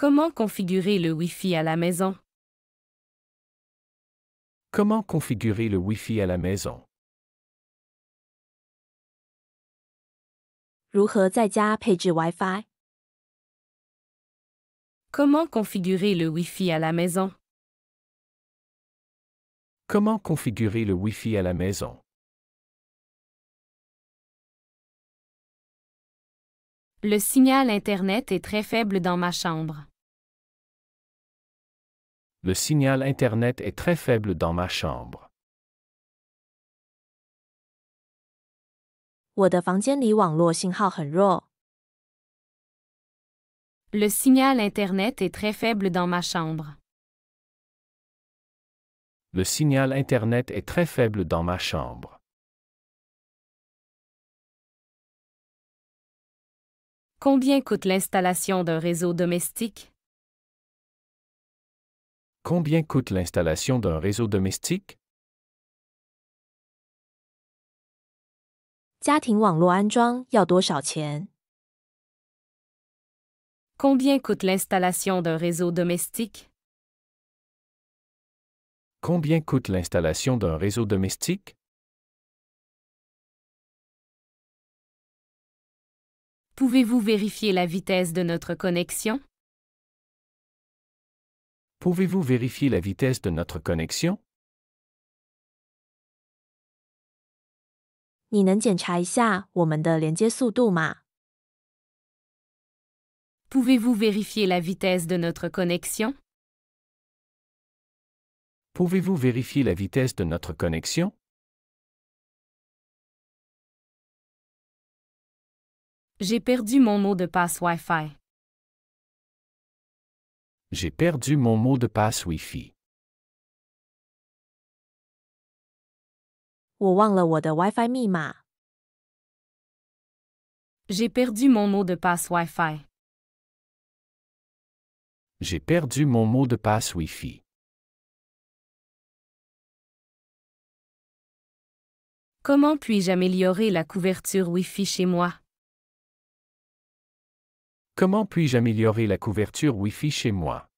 Comment configurer le Wi-Fi à la maison? Comment configurer le Wi-Fi à la maison? 如何在家配置 Wi-Fi？ Comment configurer le Wi-Fi à la maison? Comment configurer le Wi-Fi à la maison? Le signal Internet est très faible dans ma chambre. Le signal Internet est très faible dans ma chambre. 我的房间里网络信号很弱。Le signal Internet est très faible dans ma chambre. Le signal Internet est très faible dans ma chambre. Combien coûte l'installation d'un réseau domestique? Combien coûte l'installation d'un réseau domestique? 家庭网络安装要多少钱？ Combien coûte l'installation d'un réseau domestique? Combien coûte l'installation d'un réseau domestique? Pouvez-vous vérifier la vitesse de notre connexion? Pouvez-vous vérifier la vitesse de notre connexion? 你能检查一下我们的连接速度吗？ Pouvez-vous vérifier la vitesse de notre connexion? Pouvez-vous vérifier la vitesse de notre connexion? J'ai perdu mon mot de passe Wi-Fi. J'ai perdu mon mot de passe Wi-Fi. 我忘了我的 Wi-Fi 密码。 J'ai perdu mon mot de passe Wi-Fi. J'ai perdu mon mot de passe Wi-Fi. Comment puis-je améliorer la couverture Wi-Fi chez moi? Comment puis-je améliorer la couverture Wi-Fi chez moi?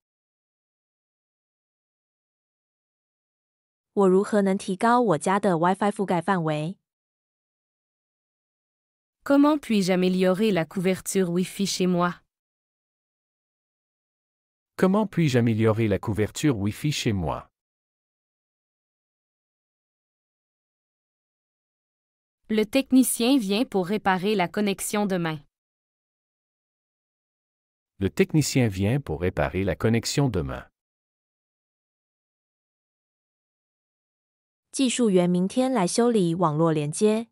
我如何能提高我家的 Wi-Fi 覆盖范围？ Comment puis-je améliorer la couverture Wi-Fi chez moi? Comment puis-je améliorer la couverture Wi-Fi chez moi? Le technicien vient pour réparer la connexion demain. Le technicien vient pour réparer la connexion demain. 技术员明天来修理网络连接。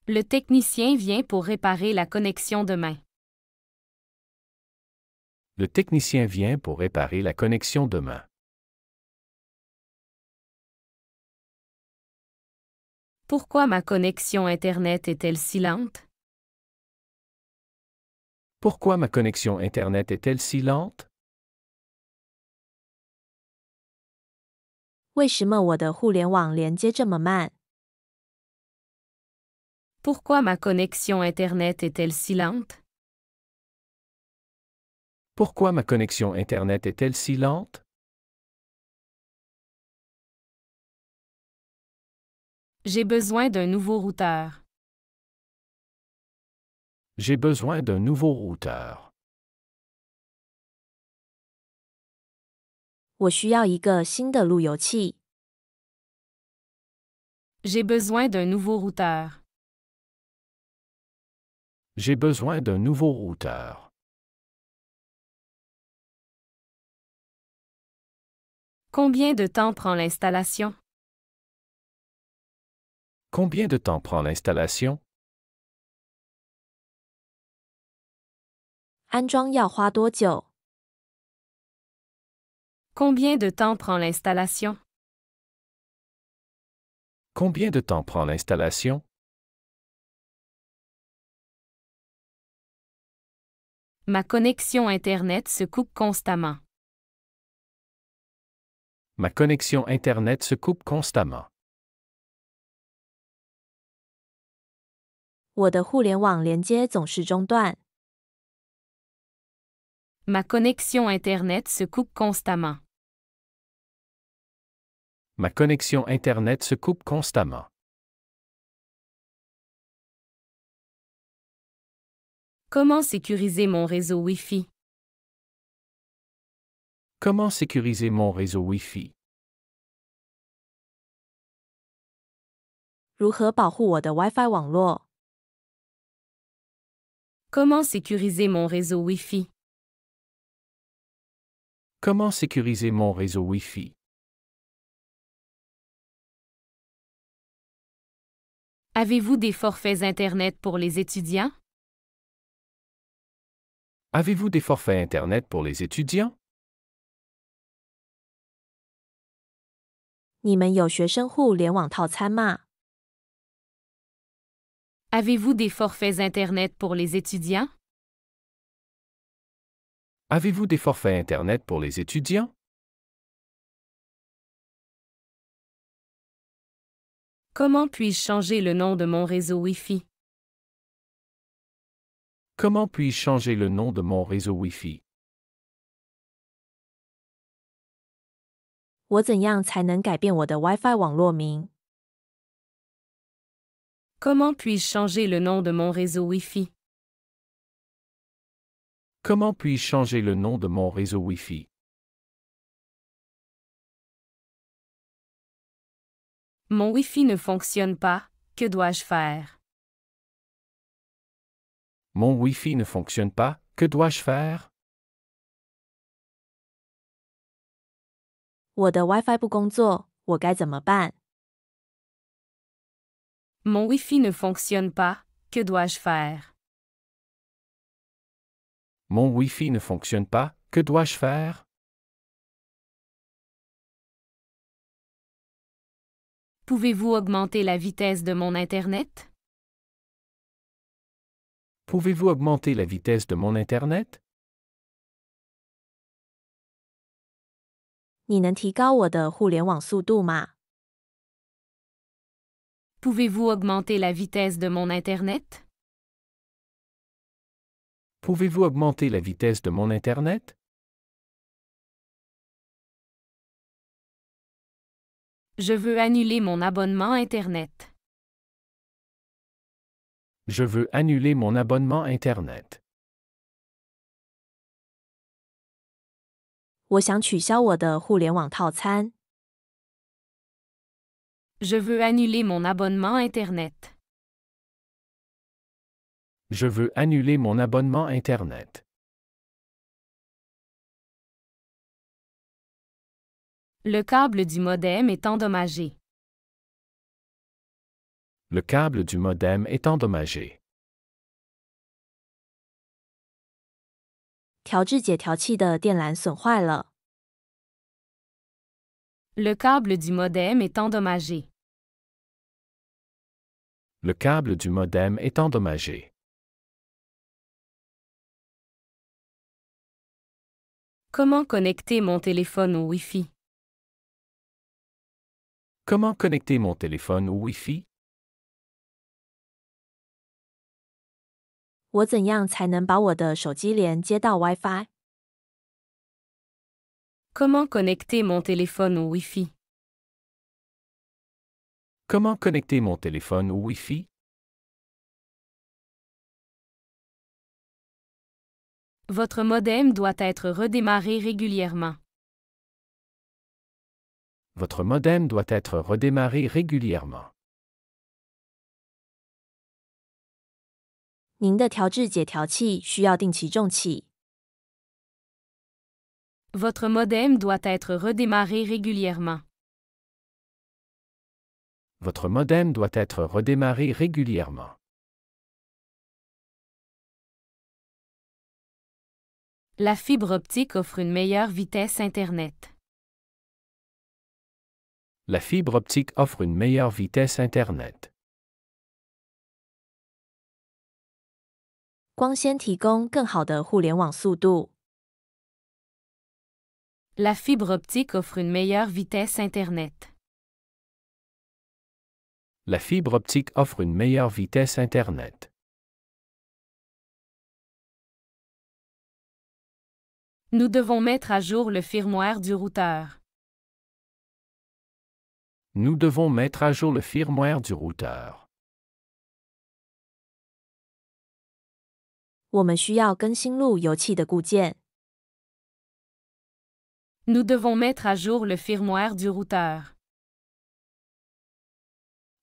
Le technicien vient pour réparer la connexion demain. Le technicien vient pour réparer la connexion demain. Pourquoi ma connexion Internet est-elle si lente? Pourquoi ma connexion Internet est-elle si lente? 为什么我的互联网连接这么慢？ Pourquoi ma connexion Internet est-elle si lente? Pourquoi ma connexion Internet est-elle si lente? J'ai besoin d'un nouveau routeur. J'ai besoin d'un nouveau routeur. 我需要一个新的路由器。 J'ai besoin d'un nouveau routeur. J'ai besoin d'un nouveau routeur. Combien de temps prend l'installation? Combien de temps prend l'installation? 安装要花多久？ Combien de temps prend l'installation? Combien de temps prend l'installation? Ma connexion Internet se coupe constamment. Ma connexion Internet se coupe constamment. 我的互联网连接总是中断。Ma connexion Internet se coupe constamment. Ma connexion Internet se coupe constamment. Comment sécuriser mon réseau Wi-Fi? Comment sécuriser mon réseau Wi-Fi? 如何保护我的 WiFi 网络？ Comment sécuriser mon réseau Wi-Fi? Comment sécuriser mon réseau Wi-Fi? Avez-vous des forfaits Internet pour les étudiants? Avez-vous des forfaits Internet pour les étudiants? 你们有学生互联网套餐吗？ Avez-vous des forfaits Internet pour les étudiants? Avez-vous des forfaits Internet pour les étudiants? Comment puis-je changer le nom de mon réseau Wi-Fi? Comment puis-je changer le nom de mon réseau Wi-Fi? 我怎样才能改变我的 WiFi 网络名？ Comment puis-je changer le nom de mon réseau Wi-Fi? Comment puis-je changer le nom de mon réseau Wi-Fi? Mon Wi-Fi ne fonctionne pas, que dois-je faire? Mon Wi-Fi ne fonctionne pas, que dois-je faire? 我的 WiFi 不工作，我该怎么办？ Mon Wi-Fi ne fonctionne pas, que dois-je faire? Mon Wi-Fi ne fonctionne pas, que dois-je faire? Pouvez-vous augmenter la vitesse de mon Internet? Pouvez-vous augmenter la vitesse de mon Internet? 你能提高我的互联网速度吗？ Pouvez-vous augmenter la vitesse de mon Internet? Pouvez-vous augmenter la vitesse de mon Internet? Je veux annuler mon abonnement Internet. Je veux annuler mon abonnement Internet. 我想取消我的互联网套餐。 Je veux annuler mon abonnement Internet. Je veux annuler mon abonnement Internet. Le câble du modem est endommagé. Le câble du modem est endommagé. 调制解调器的电缆损坏了。 Le câble du modem est endommagé. Le câble du modem est endommagé. Comment connecter mon téléphone au Wi-Fi? Comment connecter mon téléphone au Wi-Fi? 我怎样才能把我的手机连接到 WiFi？ Comment connecter mon téléphone au Wi-Fi? Comment connecter mon téléphone au Wi-Fi? Votre modem doit être redémarré régulièrement. Votre modem doit être redémarré régulièrement. 您的调制解调器需要定期重启。 Votre modem doit être redémarré régulièrement. Votre modem doit être redémarré régulièrement. La fibre optique offre une meilleure vitesse Internet. La fibre optique offre une meilleure vitesse Internet. 光纤提供更好的互联网速度。 La fibre optique offre une meilleure vitesse Internet. La fibre optique offre une meilleure vitesse Internet. Nous devons mettre à jour le firmware du routeur. Nous devons mettre à jour le firmware du routeur. 我们需要更新路由器的固件。Nous devons mettre à jour le firmware du routeur.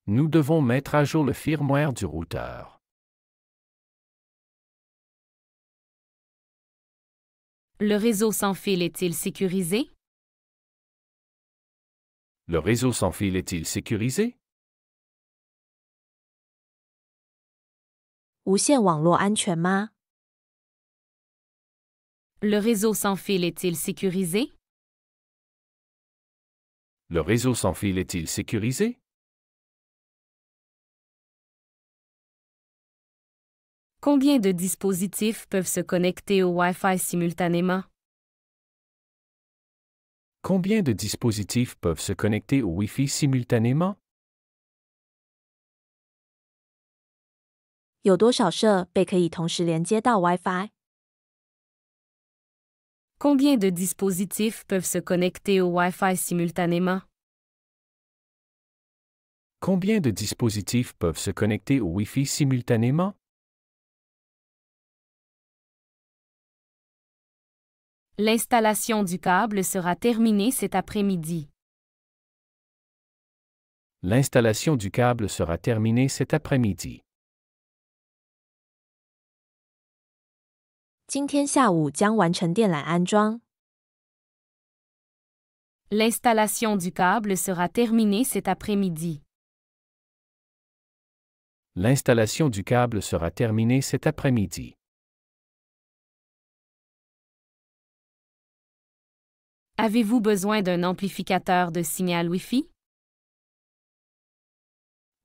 Nous devons mettre à jour le firmware du routeur. Le réseau sans fil est-il sécurisé? Le réseau sans fil est-il sécurisé? 无线网络安全吗？ Le réseau sans fil est-il sécurisé? Le réseau sans fil est-il sécurisé? Combien de dispositifs peuvent se connecter au Wi-Fi simultanément? Combien de dispositifs peuvent se connecter au Wi-Fi simultanément? 有多少设备可以同时连接到 Wi-Fi？ Combien de dispositifs peuvent se connecter au Wi-Fi simultanément? Combien de dispositifs peuvent se connecter au Wi-Fi simultanément? L'installation du câble sera terminée cet après-midi. L'installation du câble sera terminée cet après-midi. 今天下午将完成电缆安装。 L'installation du câble sera terminée cet après-midi. L'installation du câble sera terminée cet après-midi. Avez-vous besoin d'un amplificateur de signal Wi-Fi?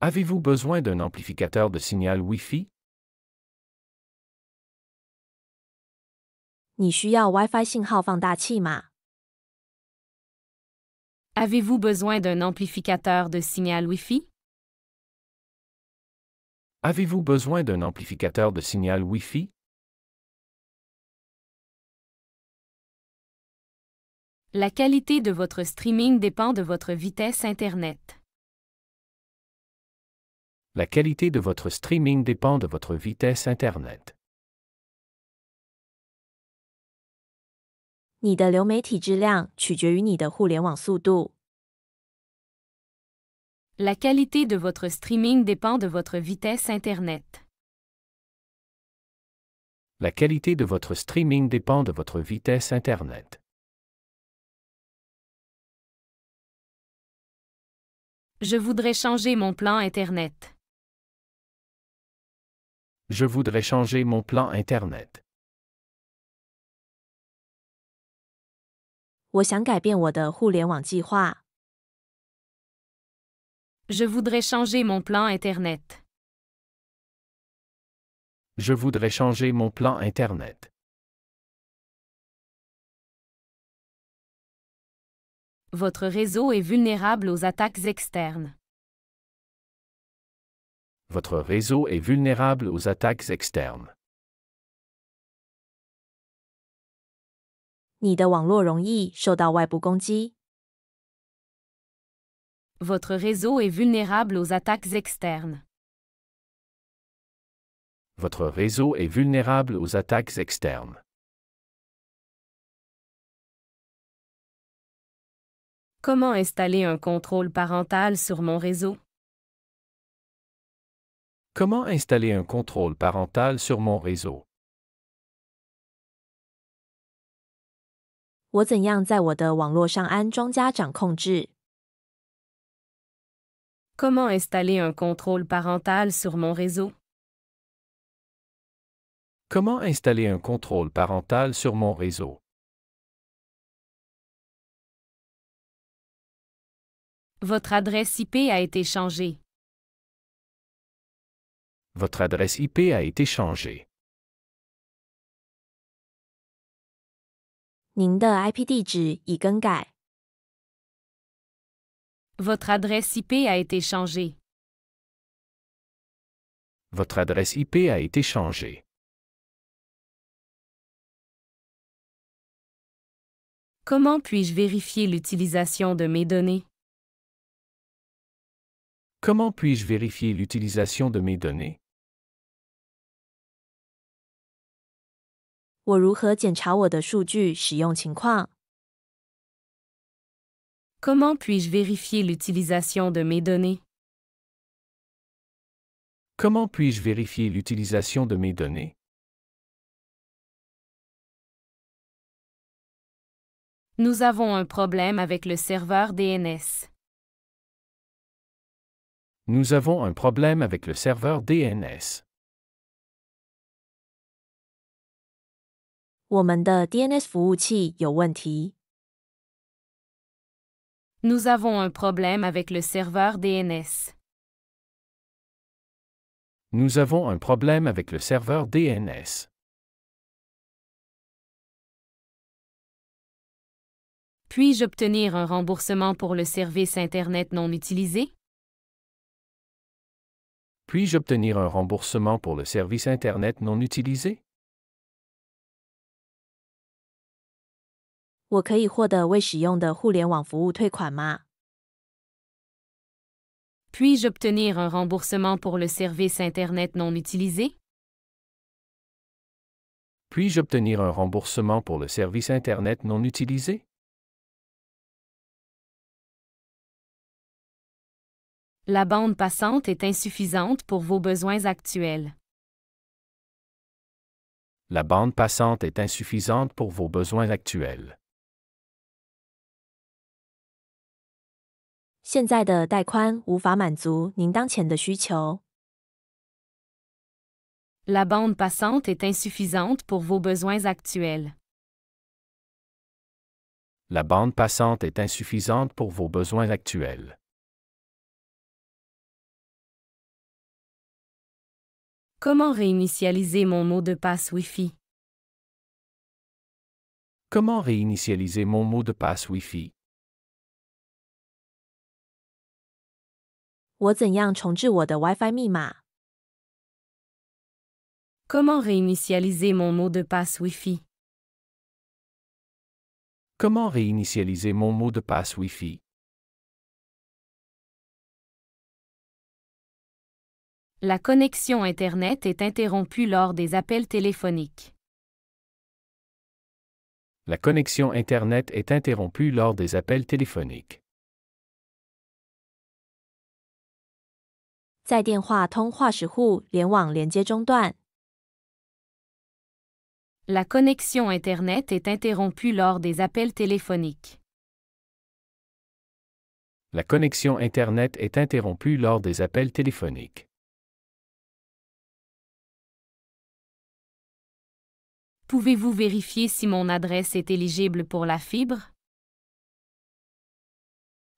Avez-vous besoin d'un amplificateur de signal Wi-Fi? 你需要 Wi-Fi 信号放大器吗？ Avez-vous besoin d'un amplificateur de signal Wi-Fi? Avez-vous besoin d'un amplificateur de signal Wi-Fi? La qualité de votre streaming dépend de votre vitesse Internet. La qualité de votre streaming dépend de votre vitesse Internet. 你的流媒体质量取决于你的互联网速度。 La qualité de votre streaming dépend de votre vitesse Internet. La qualité de votre streaming dépend de votre vitesse Internet. Je voudrais changer mon plan Internet. Je voudrais changer mon plan Internet. 我想改变我的互联网计划。 Je voudrais changer mon plan Internet. Je voudrais changer mon plan Internet. Votre réseau est vulnérable aux attaques externes. Votre réseau est vulnérable aux attaques externes. 你的网络容易受到外部攻击。 Votre réseau est vulnérable aux attaques externes. Votre réseau est vulnérable aux attaques externes. Comment installer un contrôle parental sur mon réseau? Comment installer un contrôle parental sur mon réseau? 我怎样在我的网络上安装家长控制？ Comment installer un contrôle parental sur mon réseau? Comment installer un contrôle parental sur mon réseau? Votre adresse IP a été changée. Votre adresse IP a été changée. 您的 IP 地址已更改。 Votre adresse IP a été changée. Votre adresse IP a été changée. Comment puis-je vérifier l'utilisation de mes données? Comment puis-je vérifier l'utilisation de mes données? 我如何检查我的数据使用情况？ Comment puis-je vérifier l'utilisation de mes données? Comment puis-je vérifier l'utilisation de mes données? Nous avons un problème avec le serveur DNS. Nous avons un problème avec le serveur DNS. 我们的 DNS 服务器有问题。 Nous avons un problème avec le serveur DNS. Nous avons un problème avec le serveur DNS. Puis-je obtenir un remboursement pour le service Internet non utilisé? Puis-je obtenir un remboursement pour le service Internet non utilisé? 我可以获得未使用的互联网服务退款吗？ Puis-je obtenir un remboursement pour le service Internet non utilisé? Puis-je obtenir un remboursement pour le service Internet non utilisé? La bande passante est insuffisante pour vos besoins actuels. La bande passante est insuffisante pour vos besoins actuels. 现在的带宽无法满足您当前的需求。 La bande passante est insuffisante pour vos besoins actuels. La bande passante est insuffisante pour vos besoins actuels. Comment réinitialiser mon mot de passe Wi-Fi? Comment réinitialiser mon mot de passe Wi-Fi? 我怎样重置我的 WiFi 密码？ Comment réinitialiser mon mot de passe Wi-Fi? Comment réinitialiser mon mot de passe Wi-Fi? La connexion Internet est interrompue lors des appels téléphoniques. La connexion Internet est interrompue lors des appels téléphoniques. 在电话通话时互联网连接中断。 La connexion Internet est interrompue lors des appels téléphoniques. La connexion Internet est interrompue lors des appels téléphoniques. Pouvez-vous vérifier si mon adresse est éligible pour la fibre?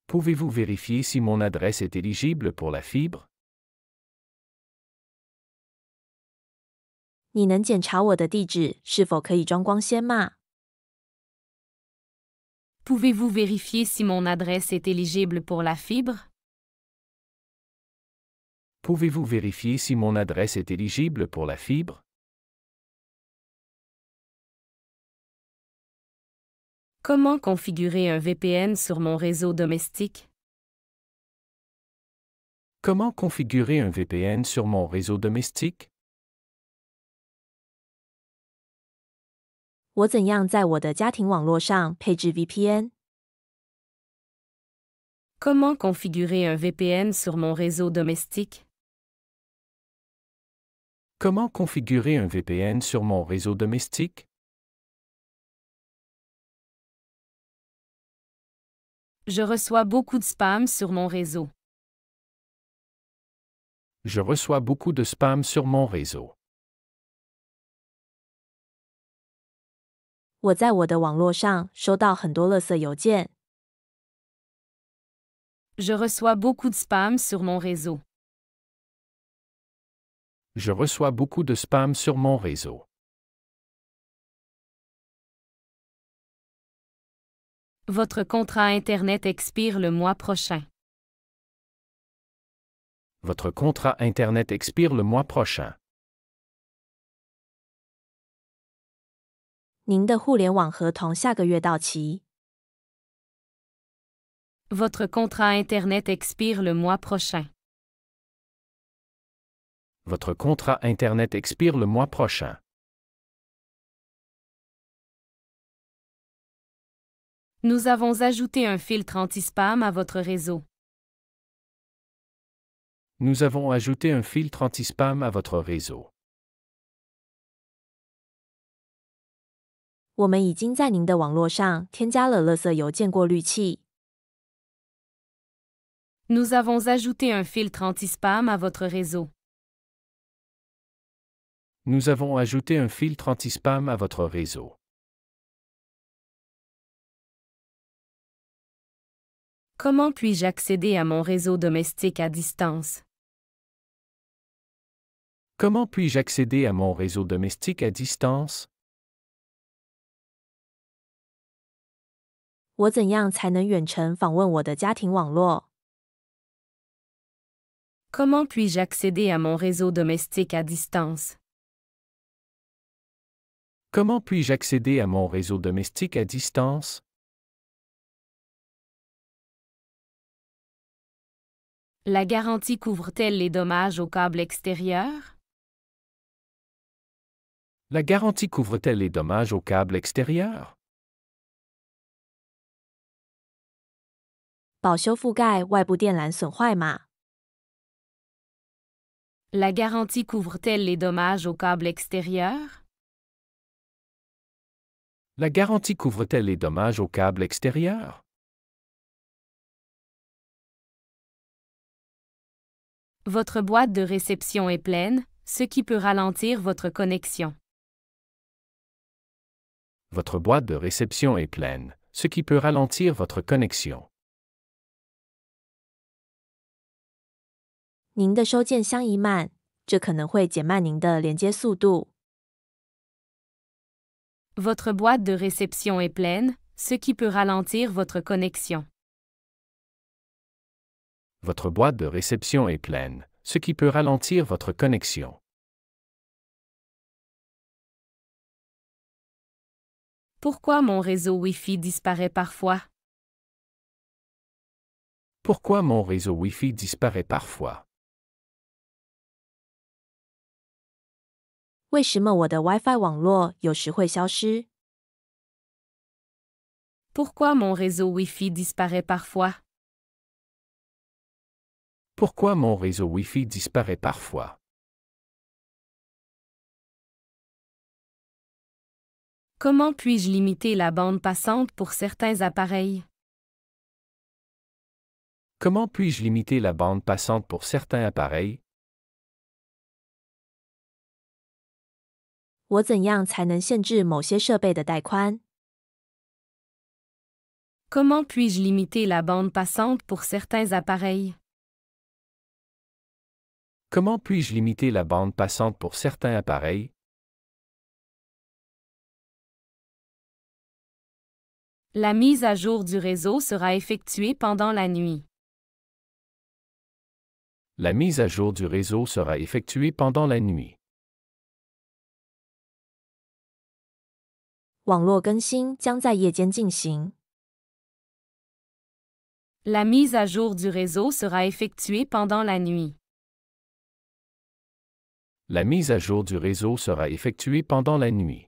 Pouvez-vous vérifier si mon adresse est éligible pour la fibre? 你能检查我的地址是否可以装光纤吗？ Pouvez-vous vérifier si mon adresse est éligible pour la fibre? Pouvez-vous vérifier si mon adresse est éligible pour la fibre? Comment configurer un VPN sur mon réseau domestique? Comment configurer un VPN sur mon réseau domestique? 我怎样在我的家庭网络上配置 VPN？ Comment configurer un VPN sur mon réseau domestique? Comment configurer un VPN sur mon réseau domestique? Je reçois beaucoup de spam sur mon réseau. Je reçois beaucoup de spam sur mon réseau. 我在我的网络上收到很多垃圾邮件。 Je reçois beaucoup de spam sur mon réseau. Je reçois beaucoup de spam sur mon réseau. Votre contrat Internet expire le mois prochain. Votre contrat Internet expire le mois prochain. 您的互联网合同下个月到期。Votre contrat Internet expire le mois prochain. Votre contrat Internet expire le mois prochain. Nous avons ajouté un filtre anti-spam à votre réseau. Nous avons ajouté un filtre anti-spam à votre réseau. 我们已经在您的网络上添加了垃圾邮件过滤器。Nous avons ajouté un filtre anti-spam à votre réseau. Nous avons ajouté un filtre anti-spam à votre réseau. Comment puis-je accéder à mon réseau domestique à distance? Comment puis-je accéder à mon réseau domestique à distance? 我怎样才能远程访问我的家庭网络？ Comment puis-je accéder à mon réseau domestique à distance? Comment puis-je accéder à mon réseau domestique à distance? La garantie couvre-t-elle les dommages au câble extérieur? La garantie couvre-t-elle les dommages au câble extérieur? 保修覆盖外部电缆损坏吗？ La garantie couvre-t-elle les dommages au câble extérieur? La garantie couvre-t-elle les dommages au câble extérieur? Votre boîte de réception est pleine, ce qui peut ralentir votre connexion. Votre boîte de réception est pleine, ce qui peut ralentir votre connexion. 您的收件箱已满，这可能会减慢您的连接速度。 Votre boîte de réception est pleine, ce qui peut ralentir votre connexion. Votre boîte de réception est pleine, ce qui peut ralentir votre connexion. Pourquoi mon réseau Wi-Fi disparaît parfois? Pourquoi mon réseau Wi-Fi disparaît parfois? 为什么我的 WiFi 网络有时会消失？ Pourquoi mon réseau Wi-Fi disparaît parfois? Pourquoi mon réseau Wi-Fi disparaît parfois? Comment puis-je limiter la bande passante pour certains appareils? Comment puis-je limiter la bande passante pour certains appareils? 我怎样才能限制某些设备的带宽？ Comment puis-je limiter la bande passante pour certains appareils? Comment puis-je limiter la bande passante pour certains appareils? La mise à jour du réseau sera effectuée pendant la nuit. La mise à jour du réseau sera effectuée pendant la nuit. 网络更新将在夜间进行。 La mise à jour du réseau sera effectuée pendant la nuit. La mise à jour du réseau sera effectuée pendant la nuit.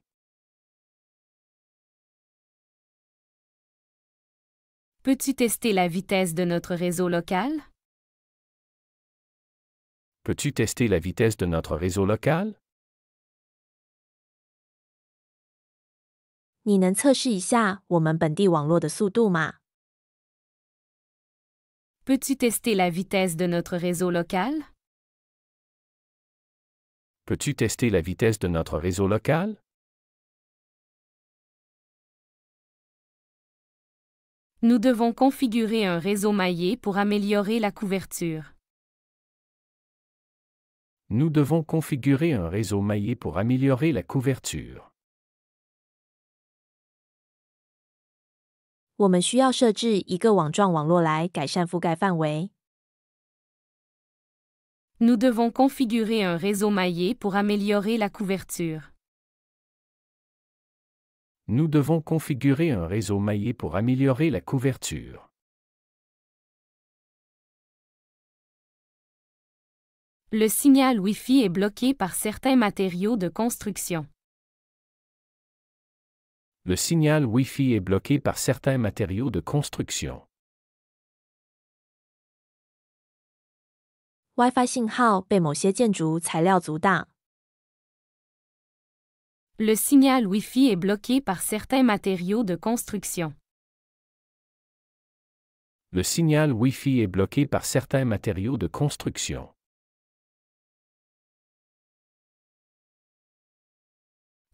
Peux-tu tester la vitesse de notre réseau local? Peux-tu tester la vitesse de notre réseau local? 你能测试一下我们本地网络的速度吗？ Peux-tu tester la vitesse de notre réseau local? Peux-tu tester la vitesse de notre réseau local? Nous devons configurer un réseau maillé pour améliorer la couverture. Nous devons configurer un réseau maillé pour améliorer la couverture. 我们需要设置一个网状网络来改善覆盖范围。 Nous devons configurer un réseau maillé pour améliorer la couverture. Nous devons configurer un réseau maillé pour améliorer la couverture. Le signal Wi-Fi est bloqué par certains matériaux de construction. Le signal Wi-Fi est bloqué par certains matériaux de construction. WiFi 信号被某些建筑材料阻挡。Le signal Wi-Fi est bloqué par certains matériaux de construction. Le signal Wi-Fi est bloqué par certains matériaux de construction.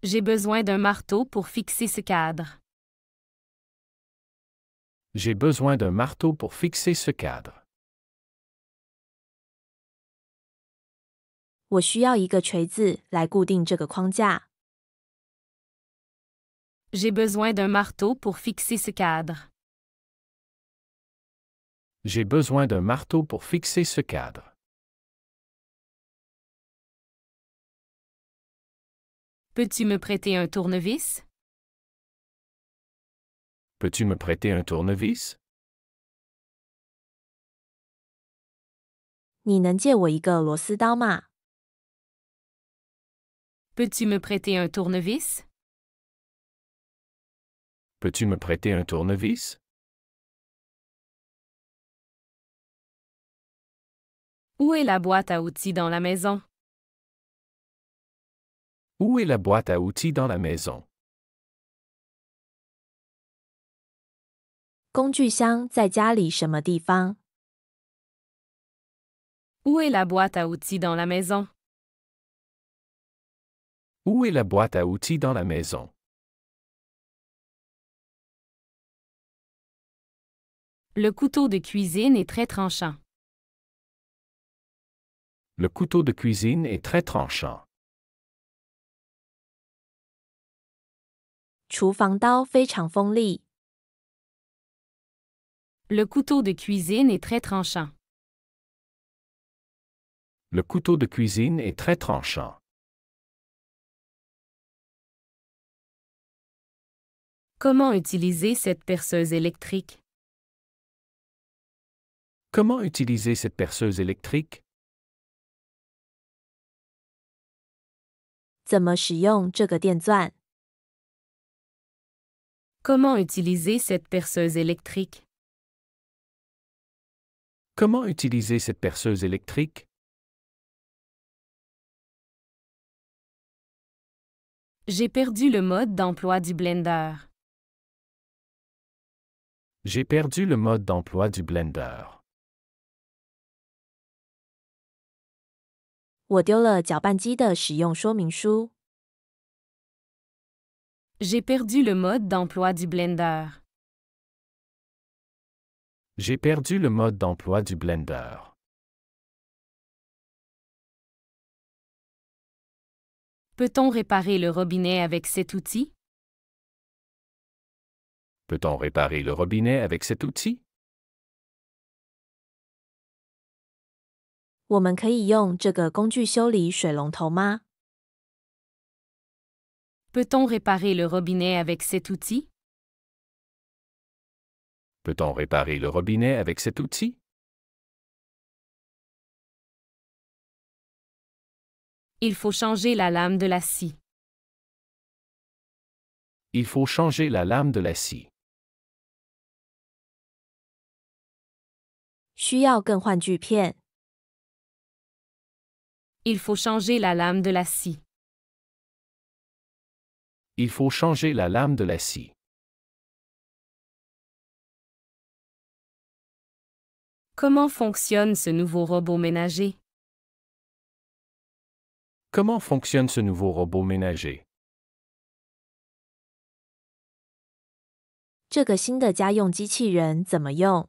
J'ai besoin d'un marteau pour fixer ce cadre. J'ai besoin d'un marteau pour fixer ce cadre. 我需要一个锤子来固定这个框架。J'ai besoin d'un marteau pour fixer ce cadre. J'ai besoin d'un marteau pour fixer ce cadre. Peux-tu me prêter un tournevis? Peux-tu me prêter un tournevis? 你能借我一个螺丝刀吗？ Peux-tu me prêter un tournevis? Peux-tu me prêter un tournevis? Où est la boîte à outils dans la maison? Où est la boîte à outils dans la maison? 工具箱在家里什么地方？ Où est la boîte à outils dans la maison? Où est la boîte à outils dans la maison? Le couteau de cuisine est très tranchant. Le couteau de cuisine est très tranchant. 厨房刀非常锋利。 Le couteau de cuisine est très tranchant. Le couteau de cuisine est très tranchant. Comment utiliser cette perceuse électrique? Comment utiliser cette perceuse électrique? 怎么使用这个电钻？ Comment utiliser cette perceuse électrique? Comment utiliser cette perceuse électrique? J'ai perdu le mode d'emploi du blender. J'ai perdu le mode d'emploi du blender. 我丢了搅拌机的使用说明书。 J'ai perdu le mode d'emploi du blender. J'ai perdu le mode d'emploi du blender. Peut-on réparer le robinet avec cet outil? Peut-on réparer le robinet avec cet outil? 我们可以用这个工具修理水龙头吗？ Peut-on réparer le robinet avec cet outil? Peut-on réparer le robinet avec cet outil? Il faut changer la lame de la scie. Il faut changer la lame de la scie. 需要更换锯片。 Il faut changer la lame de la scie. Il faut changer la lame de la scie. Comment fonctionne ce nouveau robot ménager? Comment fonctionne ce nouveau robot ménager? 这个新的家用机器人怎么用？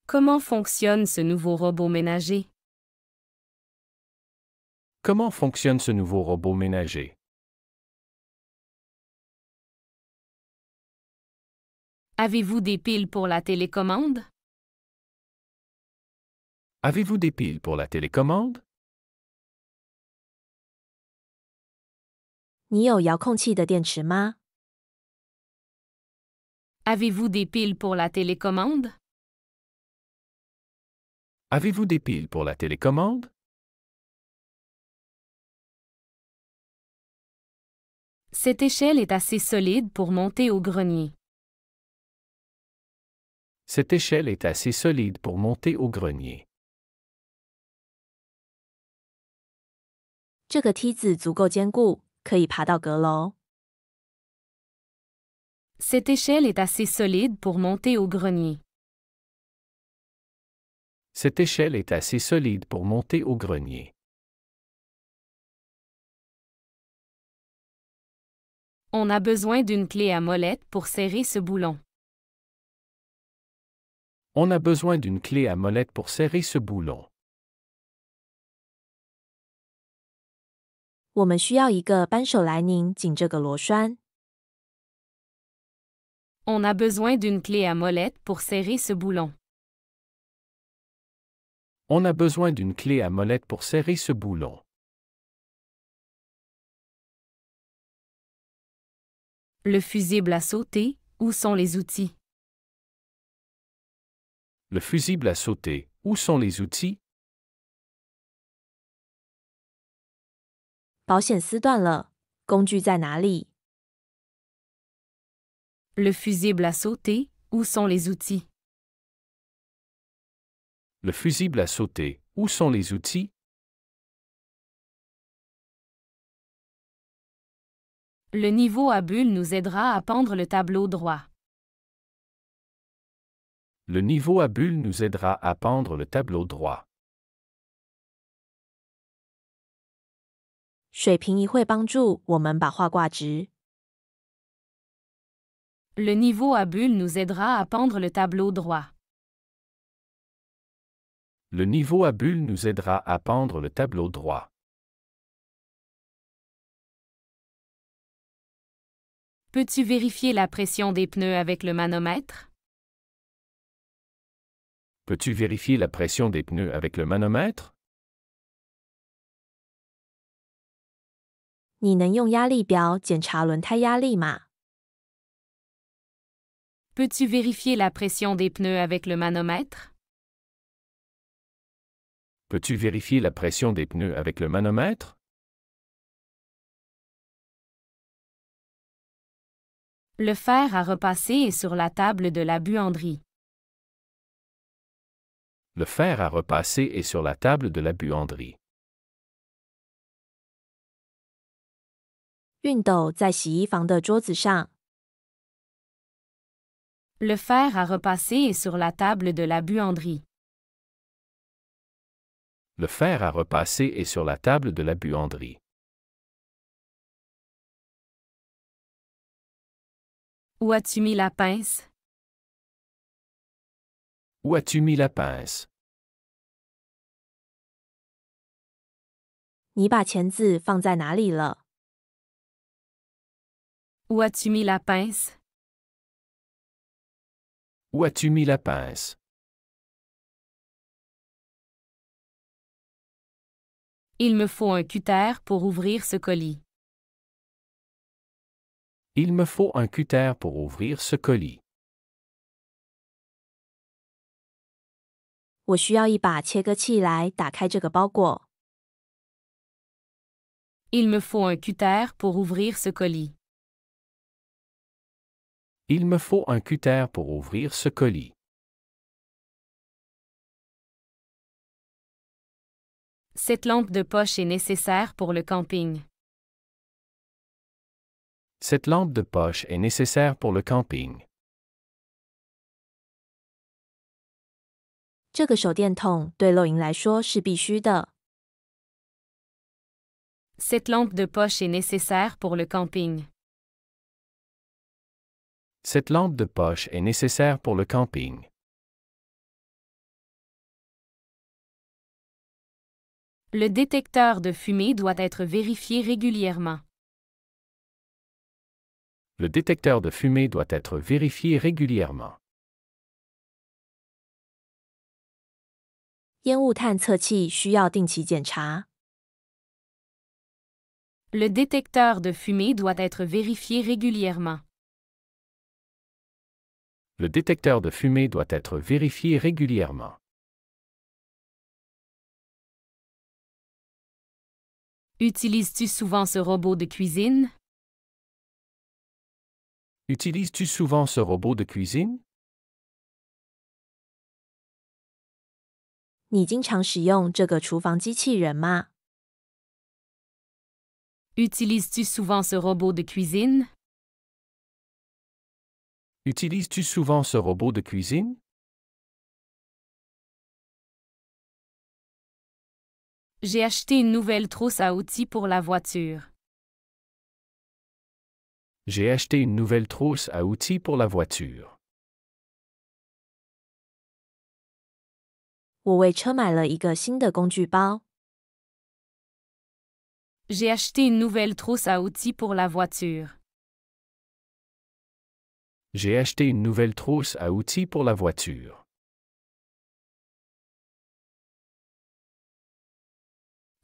Comment fonctionne ce nouveau robot ménager? Comment fonctionne ce nouveau robot ménager? Avez-vous des piles pour la télécommande? Avez-vous des piles pour la télécommande? 你有遥控器的电池吗？ Avez-vous des piles pour la télécommande? Avez-vous des piles pour la télécommande? Cette échelle est assez solide pour monter au grenier. Cette échelle est assez solide pour monter au grenier. 这个梯子足够坚固，可以爬到阁楼。Cette échelle est assez solide pour monter au grenier. Cette échelle est assez solide pour monter au grenier. On a besoin d'une clé à molette pour serrer ce boulon. On a besoin d'une clé à molette pour serrer ce boulon. 我们需要一个扳手来拧紧这个螺栓。On a besoin d'une clé à molette pour serrer ce boulon. On a besoin d'une clé à molette pour serrer ce boulon. Le fusible à sauter, où sont les outils? Le fusible à sauter, où sont les outils? 保险丝断了，工具在哪里？ Le fusible à sauter, où sont les outils? Le fusible à sauter, où sont les outils? Le niveau à bulles nous aidera à pendre le tableau droit. Le niveau à bulles nous aidera à pendre le tableau droit. 水平仪会帮助我们把画挂直。 Le niveau à bulles nous aidera à pendre le tableau droit. Le niveau à bulles nous aidera à pendre le tableau droit. Peux-tu vérifier la pression des pneus avec le manomètre? Peux-tu vérifier la pression des pneus avec le manomètre? 你能用压力表检查轮胎压力吗？ Peux-tu vérifier la pression des pneus avec le manomètre? Peux-tu vérifier la pression des pneus avec le manomètre? Le fer à repasser est sur la table de la buanderie. Le fer à repasser est sur la table de la buanderie. 熨斗在洗衣房的桌子上。 Le fer à repasser est sur la table de la buanderie. Le fer à repasser est sur la table de la buanderie. Où as-tu mis la pince? Où as-tu mis la pince? 你把钳子放在哪里了？ Où as-tu mis la pince? Où as-tu mis la pince? Il me faut un cutter pour ouvrir ce colis. Il me faut un cutter pour ouvrir ce colis. 我需要一把切割器来打开这个包裹。 Il me faut un cutter pour ouvrir ce colis. Il me faut un cutter pour ouvrir ce colis. Cette lampe de poche est nécessaire pour le camping. Cette lampe de poche est nécessaire pour le camping. 这个手电筒对露营来说是必须的。 Cette lampe de poche est nécessaire pour le camping. Cette lampe de poche est nécessaire pour le camping. Le détecteur de fumée doit être vérifié régulièrement. Le détecteur de fumée doit être vérifié régulièrement. 烟雾探测器需要定期检查。 Le détecteur de fumée doit être vérifié régulièrement. Le détecteur de fumée doit être vérifié régulièrement. Utilises-tu souvent ce robot de cuisine? Utilises-tu souvent ce robot de cuisine? 你经常使用这个厨房机器人吗？ Utilises-tu souvent ce robot de cuisine? Utilises-tu souvent ce robot de cuisine? J'ai acheté une nouvelle trousse à outils pour la voiture. J'ai acheté une nouvelle trousse à outils pour la voiture. 我为车买了一个新的工具包。 J'ai acheté une nouvelle trousse à outils pour la voiture. J'ai acheté une nouvelle trousse à outils pour la voiture.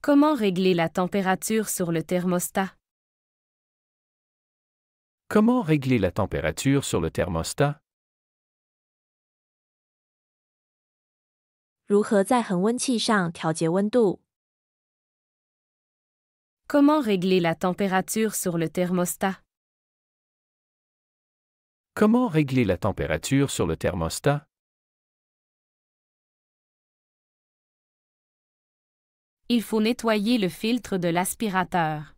Comment régler la température sur le thermostat? Comment régler la température sur le thermostat? 如何在恒温器上调节温度？ Comment régler la température sur le thermostat? Comment régler la température sur le thermostat? Il faut nettoyer le filtre de l'aspirateur.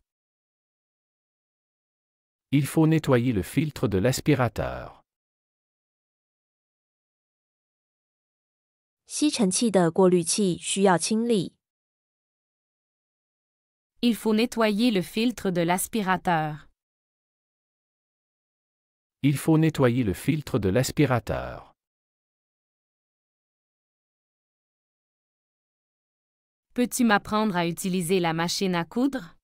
Il faut nettoyer le filtre de l'aspirateur. 吸尘器的过滤器需要清理。 Il faut nettoyer le filtre de l'aspirateur. Il faut nettoyer le filtre de l'aspirateur. Peux-tu m'apprendre à utiliser la machine à coudre?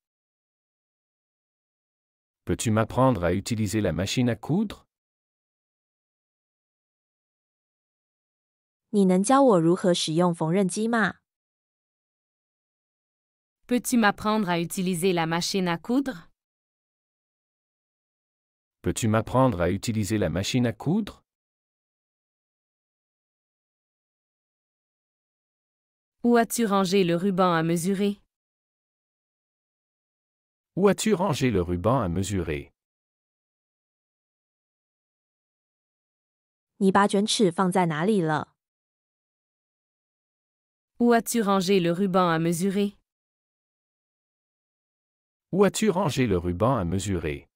Peux-tu m'apprendre à utiliser la machine à coudre? 你能教我如何使用缝纫机吗？ Peux-tu m'apprendre à utiliser la machine à coudre? Peux-tu m'apprendre à utiliser la machine à coudre? Où as-tu rangé le ruban à mesurer? Où as-tu rangé le ruban à mesurer? 你把卷尺放在哪里了？ Où as-tu rangé le ruban à mesurer? Où as-tu rangé le ruban à mesurer?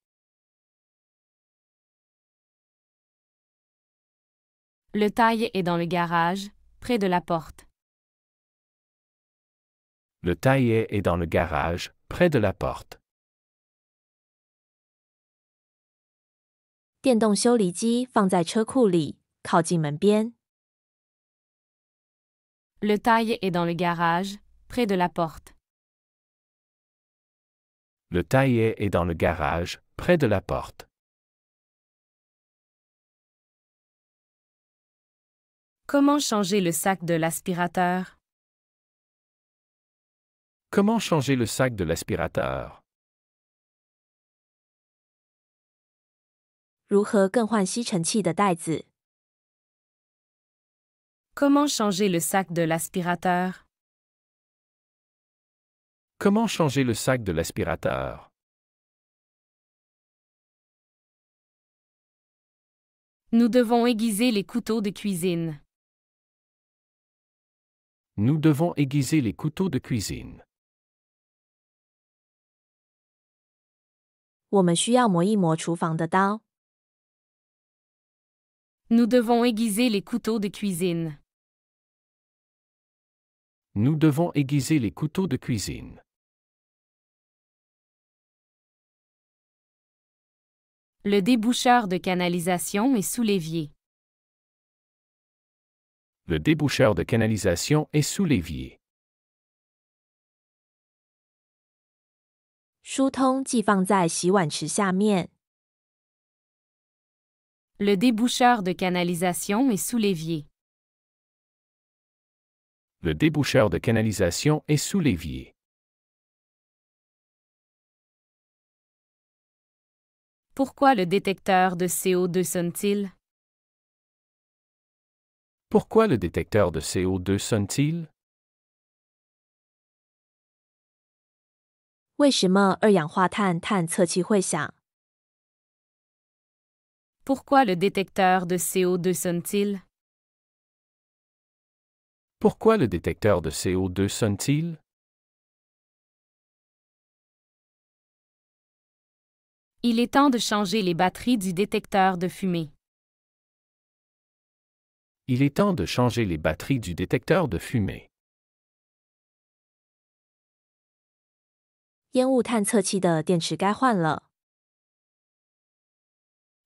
Le taille est dans le garage, près de la porte. Le taillet est dans le garage, près de la porte. 电动修理机放在车库里，靠近门边。 Le taille est dans le garage, près de la porte. Le taillet est dans le garage, près de la porte. Comment changer le sac de l'aspirateur? Comment changer le sac de l'aspirateur? 如何更换吸尘器的带子？ Comment changer le sac de l'aspirateur? Comment changer le sac de l'aspirateur? Nous devons aiguiser les couteaux de cuisine. Nous devons aiguiser les couteaux de cuisine. 我们需要磨一磨厨房的刀。 Nous devons aiguiser les couteaux de cuisine. Nous devons aiguiser les couteaux de cuisine. Le déboucheur de canalisation est sous l'évier. Le déboucheur de canalisation est sous l'évier. 疏通寄放在洗碗池下面。 Le déboucheur de canalisation est sous l'évier. Le déboucheur de canalisation est sous l'évier. Pourquoi le détecteur de CO2 sonne-t-il? Pourquoi le détecteur de CO2 sonne-t-il? 为什么二氧化碳探测器会响？ Pourquoi le détecteur de CO2 sonne-t-il? Pourquoi le détecteur de CO2 sonne-t-il? Il est temps de changer les batteries du détecteur de fumée. Il est temps de changer les batteries du détecteur de fumée. 烟雾探测器的电池该换了。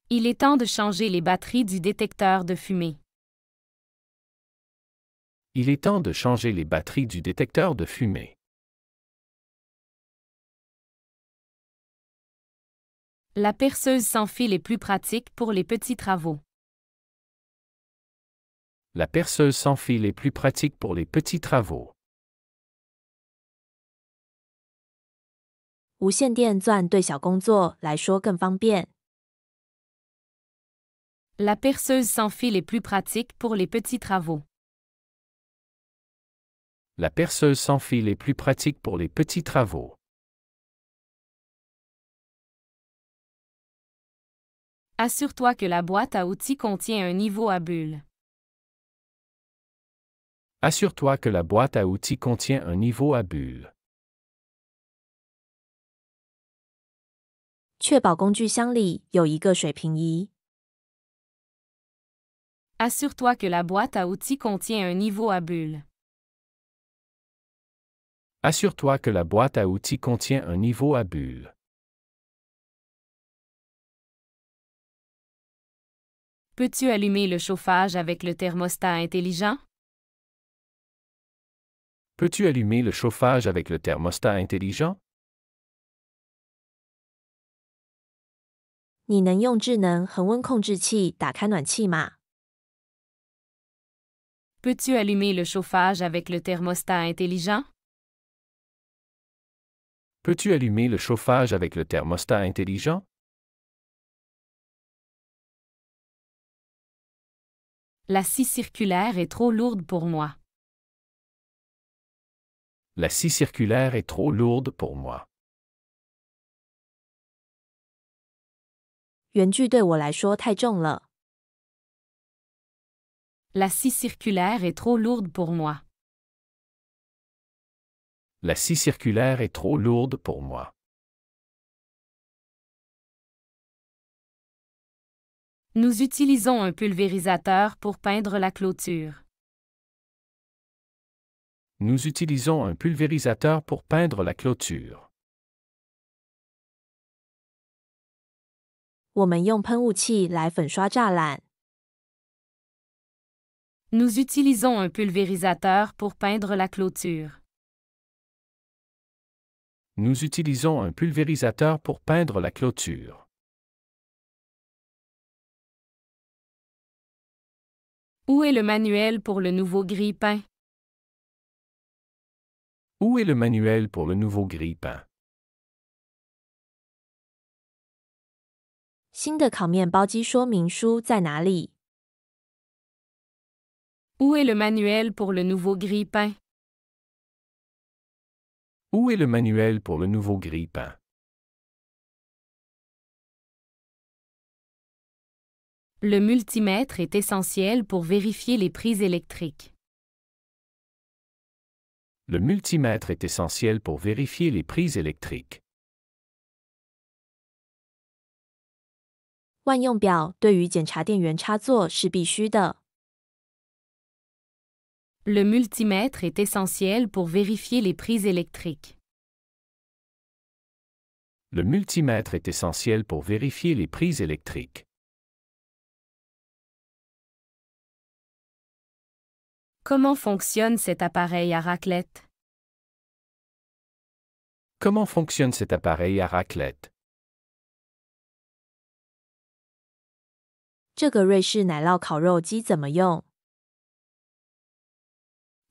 Il est temps de changer les batteries du détecteur de fumée. Il est temps de changer les batteries du détecteur de fumée. La perceuse sans fil est plus pratique pour les petits travaux. La perceuse sans fil est plus pratique pour les petits travaux. 无线电钻对小工作来说更方便。 La perceuse sans fil est plus pratique pour les petits travaux. La perceuse sans fil est plus pratique pour les petits travaux. Assure-toi que la boîte à outils contient un niveau à bulles. Assure-toi que la boîte à outils contient un niveau à bulles. 确保工具箱里有一个水平仪。 Assure-toi que la boîte à outils contient un niveau à bulles. Assure-toi que la boîte à outils contient un niveau à bulles. Peux-tu allumer le chauffage avec le thermostat intelligent? Peux-tu allumer le chauffage avec le thermostat intelligent? 你能用智能恒温控制器打开暖气吗？ Peux-tu allumer le chauffage avec le thermostat intelligent? Peux-tu allumer le chauffage avec le thermostat intelligent? La scie circulaire est trop lourde pour moi. La scie circulaire est trop lourde pour moi. 圆锯对我来说太重了。 La scie circulaire est trop lourde pour moi. La scie circulaire est trop lourde pour moi. Nous utilisons un pulvérisateur pour peindre la clôture. Nous utilisons un pulvérisateur pour peindre la clôture. 我们用喷雾器来粉刷栅栏。 Nous utilisons un pulvérisateur pour peindre la clôture. Nous utilisons un pulvérisateur pour peindre la clôture. Où est le manuel pour le nouveau grille-pain? Où est le manuel pour le nouveau grille-pain? 新的烤面包机说明书在哪里？ Où est le manuel pour le nouveau grille-pain? Où est le manuel pour le nouveau grille-pain? Le multimètre est essentiel pour vérifier les prises électriques. Le multimètre est essentiel pour vérifier les prises électriques. 万用表对于检查电源插座是必须的。 Le multimètre est essentiel pour vérifier les prises électriques. Le multimètre est essentiel pour vérifier les prises électriques. Comment fonctionne cet appareil à raclette? Comment fonctionne cet appareil à raclette? 这个瑞士奶酪烤肉机怎么用？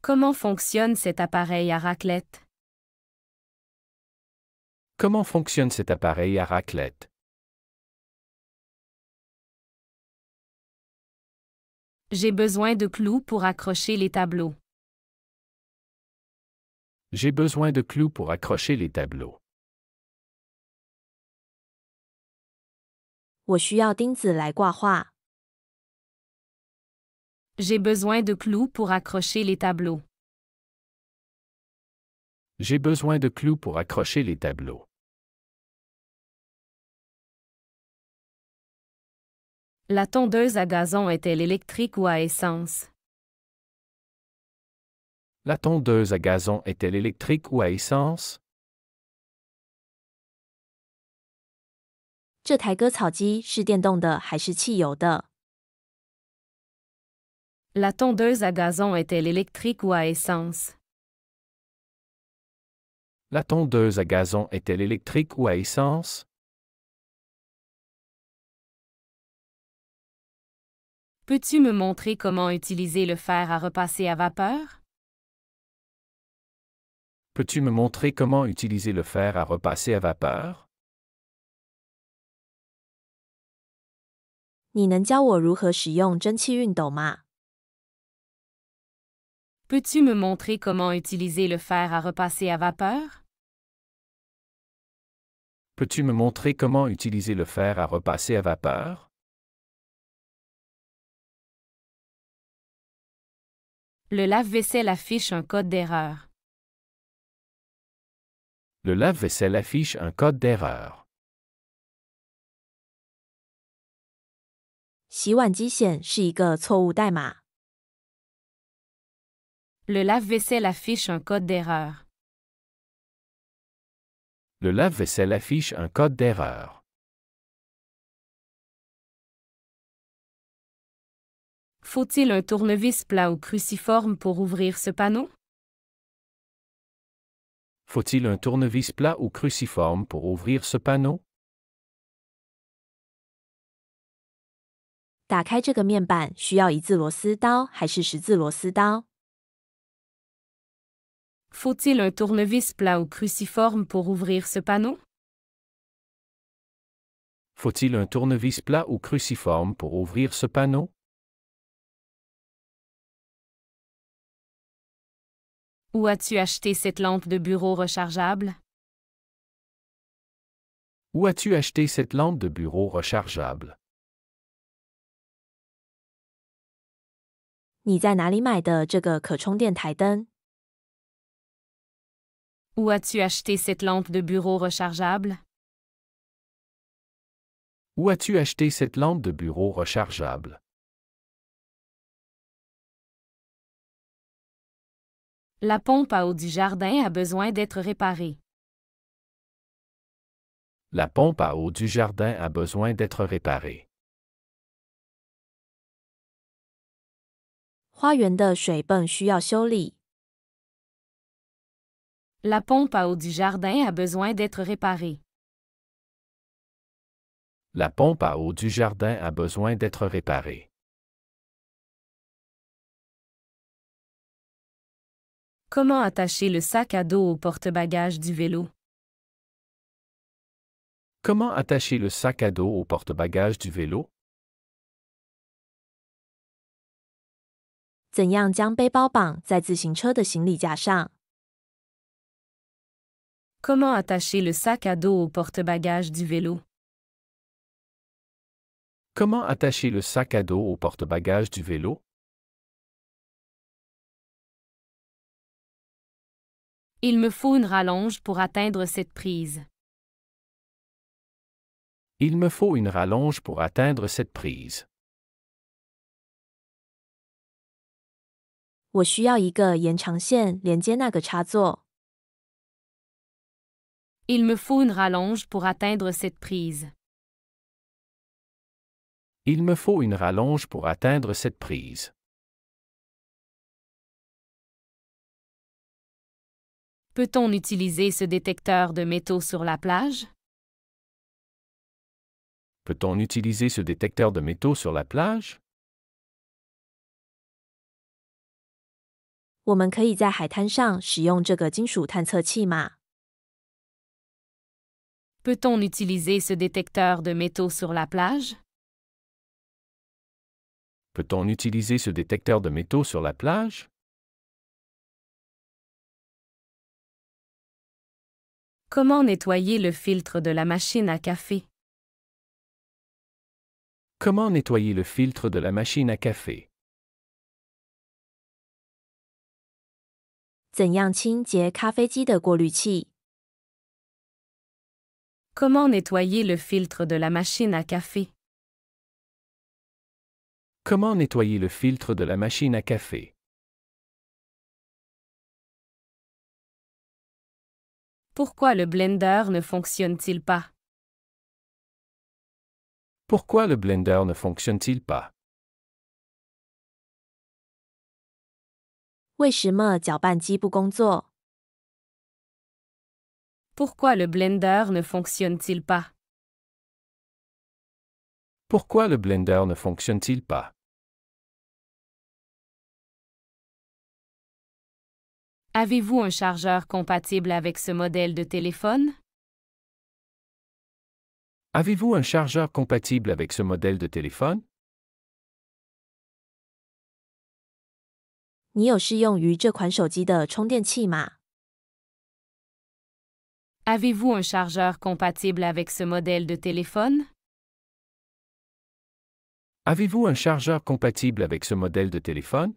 Comment fonctionne cet appareil à raclette? Comment fonctionne cet appareil à raclette? J'ai besoin de clous pour accrocher les tableaux. J'ai besoin de clous pour accrocher les tableaux. 我需要钉子来挂画。J'ai besoin de clous pour accrocher les tableaux. J'ai besoin de clous pour accrocher les tableaux. La tondeuse à gazon est-elle électrique ou à essence? La tondeuse à gazon est-elle électrique ou à essence? 这台割草机是电动的还是汽油的？ La tondeuse à gazon est-elle électrique ou à essence? La tondeuse à gazon est-elle électrique ou à essence? Peux-tu me montrer comment utiliser le fer à repasser à vapeur? Peux-tu me montrer comment utiliser le fer à repasser à vapeur? 你能教我如何使用蒸汽熨斗吗？ Peux-tu me montrer comment utiliser le fer à repasser à vapeur? Peux-tu me montrer comment utiliser le fer à repasser à vapeur? Le lave-vaisselle affiche un code d'erreur. Le lave-vaisselle affiche un code d'erreur. 洗碗机显是一个错误代码。 Le lave-vaisselle affiche un code d'erreur. Le lave-vaisselle affiche un code d'erreur. Faut-il un tournevis plat ou cruciforme pour ouvrir ce panneau? Faut-il un tournevis plat ou cruciforme pour ouvrir ce panneau? 打开这个面板需要一字螺丝刀还是十字螺丝刀？ Faut-il un tournevis plat ou cruciforme pour ouvrir ce panneau? Faut-il un tournevis plat ou cruciforme pour ouvrir ce panneau? Où as-tu acheté cette lampe de bureau rechargeable? Où as-tu acheté cette lampe de bureau rechargeable? 你在哪里买的这个可充电台灯？ Où as-tu acheté cette lampe de bureau rechargeable? Où as-tu acheté cette lampe de bureau rechargeable? La pompe à eau du jardin a besoin d'être réparée. La pompe à eau du jardin a besoin d'être réparée. 花园的水泵需要修理。 La pompe à eau du jardin a besoin d'être réparée. La pompe à eau du jardin a besoin d'être réparée. Comment attacher le sac à dos au porte-bagages du vélo? Comment attacher le sac à dos au porte-bagages du vélo? 怎样将背包绑在自行车的行李架上？ Comment attacher le sac à dos au porte-bagages du vélo? Comment attacher le sac à dos au porte-bagages du vélo? Il me faut une rallonge pour atteindre cette prise. Il me faut une rallonge pour atteindre cette prise. 我需要一个延长线连接那个插座。 Il me faut une rallonge pour atteindre cette prise. Il me faut une rallonge pour atteindre cette prise. Peut-on utiliser ce détecteur de métaux sur la plage? Peut-on utiliser ce détecteur de métaux sur la plage? 我们可以在海滩上使用这个金属探测器吗？ Peut-on utiliser ce détecteur de métaux sur la plage? Peut-on utiliser ce détecteur de métaux sur la plage? Comment nettoyer le filtre de la machine à café? Comment nettoyer le filtre de la machine à café? 怎样清洁咖啡机的过滤器？ Comment nettoyer le filtre de la machine à café? Comment nettoyer le filtre de la machine à café? Pourquoi le blender ne fonctionne-t-il pas? Pourquoi le blender ne fonctionne-t-il pas? 为什么搅拌机不工作？ Pourquoi le blender ne fonctionne-t-il pas? Pourquoi le blender ne fonctionne-t-il pas? Avez-vous un chargeur compatible avec ce modèle de téléphone? Avez-vous un chargeur compatible avec ce modèle de téléphone? 你有适用于这款手机的充电器吗？ Avez-vous un chargeur compatible avec ce modèle de téléphone? Avez-vous un chargeur compatible avec ce modèle de téléphone?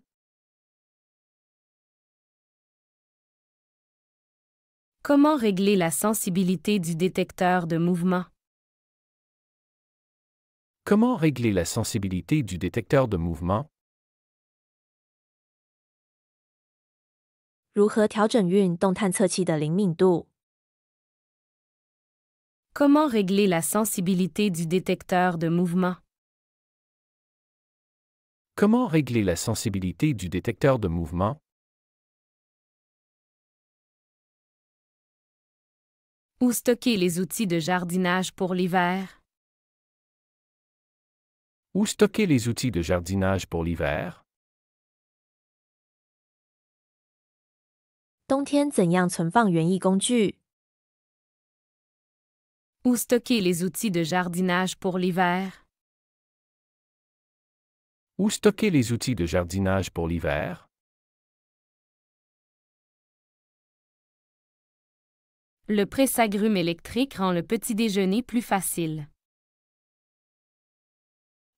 Comment régler la sensibilité du détecteur de mouvement? Comment régler la sensibilité du détecteur de mouvement? 如何调整运动探测器的灵敏度？ Comment régler la sensibilité du détecteur de mouvement? Comment régler la sensibilité du détecteur de mouvement? Où stocker les outils de jardinage pour l'hiver? Où stocker les outils de jardinage pour l'hiver? 冬天怎样存放园艺工具？ Où stocker les outils de jardinage pour l'hiver? Où stocker les outils de jardinage pour l'hiver? Le presse-agrumes électrique rend le petit déjeuner plus facile.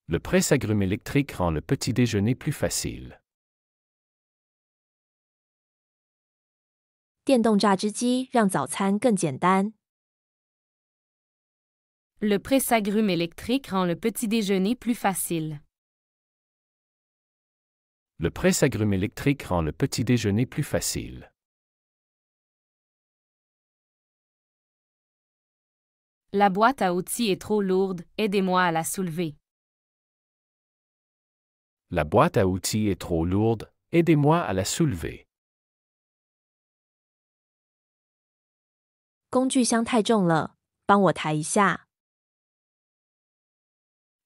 Le presse-agrumes électrique rend le petit déjeuner plus facile. 电动榨汁机让早餐更简单。 Le presse-agrumes électrique rend le petit déjeuner plus facile. Le presse-agrumes électrique rend le petit déjeuner plus facile. La boîte à outils est trop lourde, aidez-moi à la soulever. La boîte à outils est trop lourde, aidez-moi à la soulever. 工具箱太重了，帮我抬一下。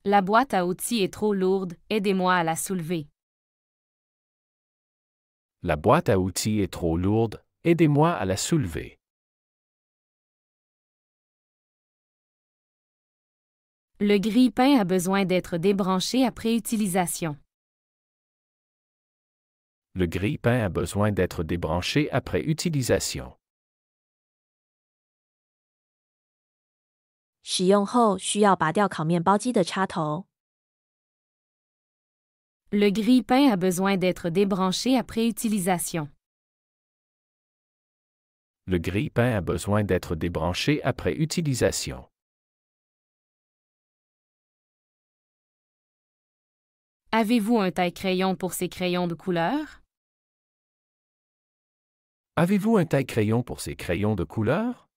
La boîte à outils est trop lourde, aidez-moi à la soulever. La boîte à outils est trop lourde, aidez-moi à la soulever. Le grille-pain a besoin d'être débranché après utilisation. Le grille-pain a besoin d'être débranché après utilisation. 使用后需要拔掉烤面包机的插头。 Le grille-pain a besoin d'être débranché après utilisation. Le grille-pain a besoin d'être débranché après utilisation. Avez-vous un taille-crayon pour ces crayons de couleur? Avez-vous un taille-crayon pour ces crayons de couleur?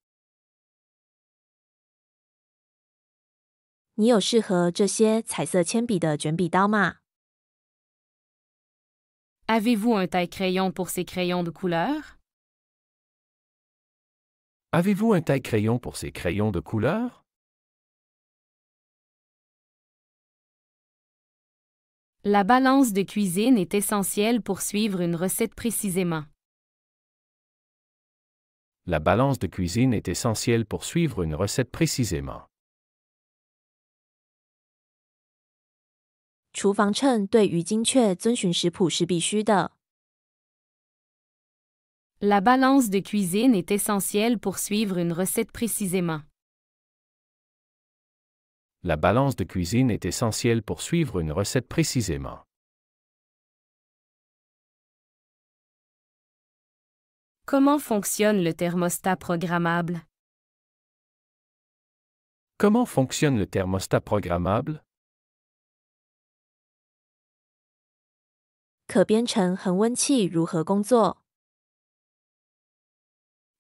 你有适合这些彩色铅笔的卷笔刀吗？ Avez-vous un taille-crayon pour ces crayons de couleur? Avez-vous un taille-crayon pour ces crayons de couleur? La balance de cuisine est essentielle pour suivre une recette précisément. La balance de cuisine est essentielle pour suivre une recette précisément. 厨房秤对于精确遵循食谱是必须的。 La balance de cuisine est essentielle pour suivre une recette précisément. La balance de cuisine est essentielle pour suivre une recette précisément. Comment fonctionne le thermostat programmable? Comment fonctionne le thermostat programmable? 可编程恒温器如何工作？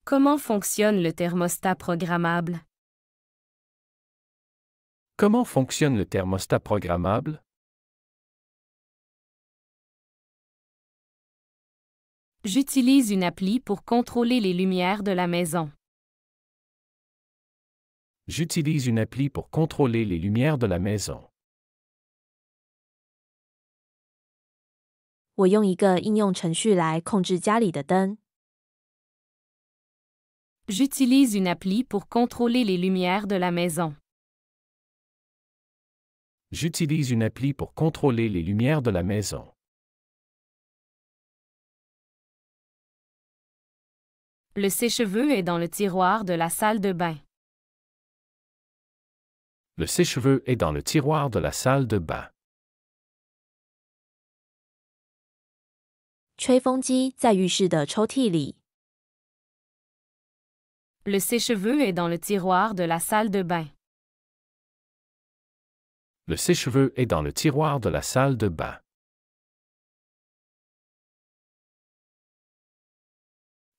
Comment fonctionne le thermostat programmable? Comment fonctionne le thermostat programmable? J'utilise une appli pour contrôler les lumières de la maison. J'utilise une appli pour contrôler les lumières de la maison. 我用一个应用程序来控制家里的灯。 J'utilise une appli pour contrôler les lumières de la maison. J'utilise une appli pour contrôler les lumières de la maison. Le sèche-cheveux est dans le tiroir de la salle de bain. Le sèche-cheveux est dans le tiroir de la salle de bain. 吹风机在浴室的抽屉里。 Le sèche-cheveux est dans le tiroir de la salle de bain. Le sèche-cheveux est dans le tiroir de la salle de bain.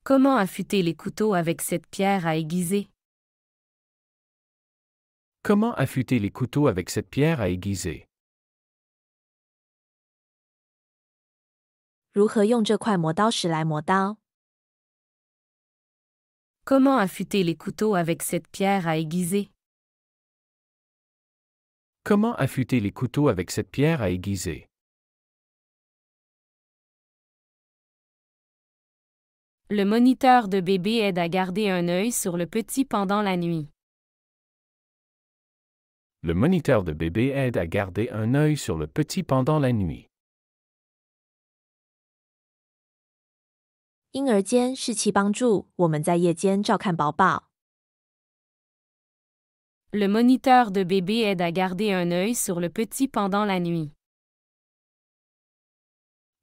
Comment affûter les couteaux avec cette pierre à aiguiser? Comment affûter les couteaux avec cette pierre à aiguiser? 如何用这块磨刀石来磨刀？ Comment affûter les couteaux avec cette pierre à aiguiser? Comment affûter les couteaux avec cette pierre à aiguiser? Le moniteur de bébé aide à garder un œil sur le petit pendant la nuit. Le moniteur de bébé aide à garder un œil sur le petit pendant la nuit. 婴儿间是其帮助我们在夜间照看宝宝。 Le moniteur de bébé aide à garder un œil sur le petit pendant la nuit.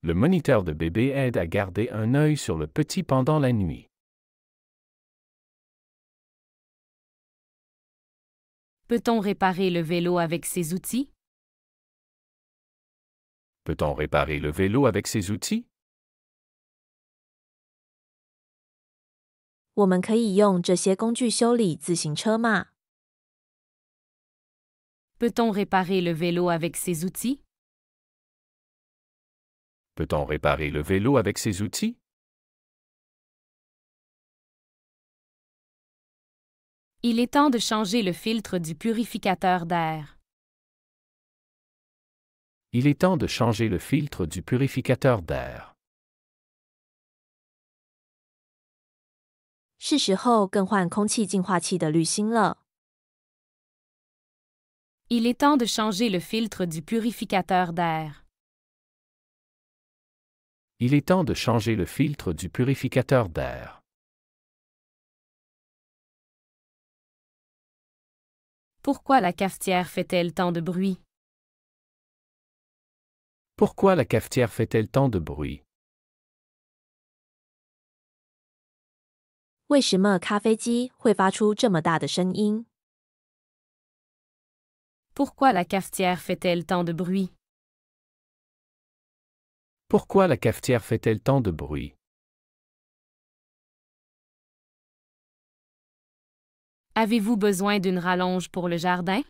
Le moniteur de bébé aide à garder un œil sur le petit pendant la nuit. Peut-on réparer le vélo avec ces outils? Peut-on réparer le vélo avec ces outils? 我们可以用这些工具修理自行车吗？ Peut-on réparer le vélo avec ces outils? Peut-on réparer le vélo avec ces outils? Il est temps de changer le filtre du purificateur d'air. Il est temps de changer le filtre du purificateur d'air. 是时候更换空气净化器的滤芯了。 Il est temps de changer le filtre du purificateur d'air. Il est temps de changer le filtre du purificateur d'air. Pourquoi la cafetière fait-elle tant de bruit? Pourquoi la cafetière fait-elle tant de bruit? 为什么咖啡机会发出这么大的声音？ Pourquoi la cafetière fait-elle tant de bruit? Pourquoi la cafetière fait-elle tant de bruit? Avez-vous besoin d'une rallonge pour le jardin?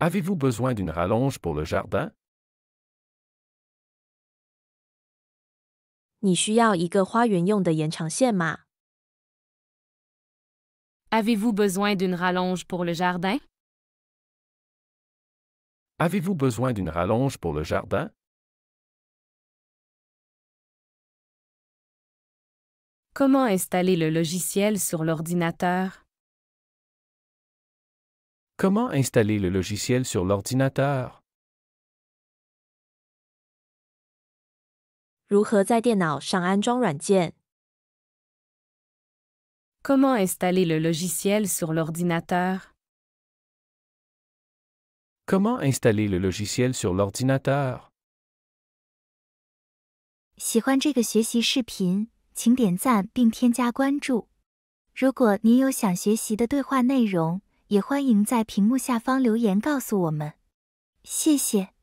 Avez-vous besoin d'une rallonge pour le jardin? 你需要一个花园用的延长线吗？ Avez-vous besoin d'une rallonge pour le jardin? Avez-vous besoin d'une rallonge pour le jardin? Comment installer le logiciel sur l'ordinateur? Comment installer le logiciel sur l'ordinateur? 如何在电脑上安装软件？ Comment installer le logiciel sur l'ordinateur? Comment installer le logiciel sur l'ordinateur? 喜欢这个学习视频，请点赞并添加关注。如果您有想学习的对话内容，也欢迎在屏幕下方留言告诉我们。谢谢。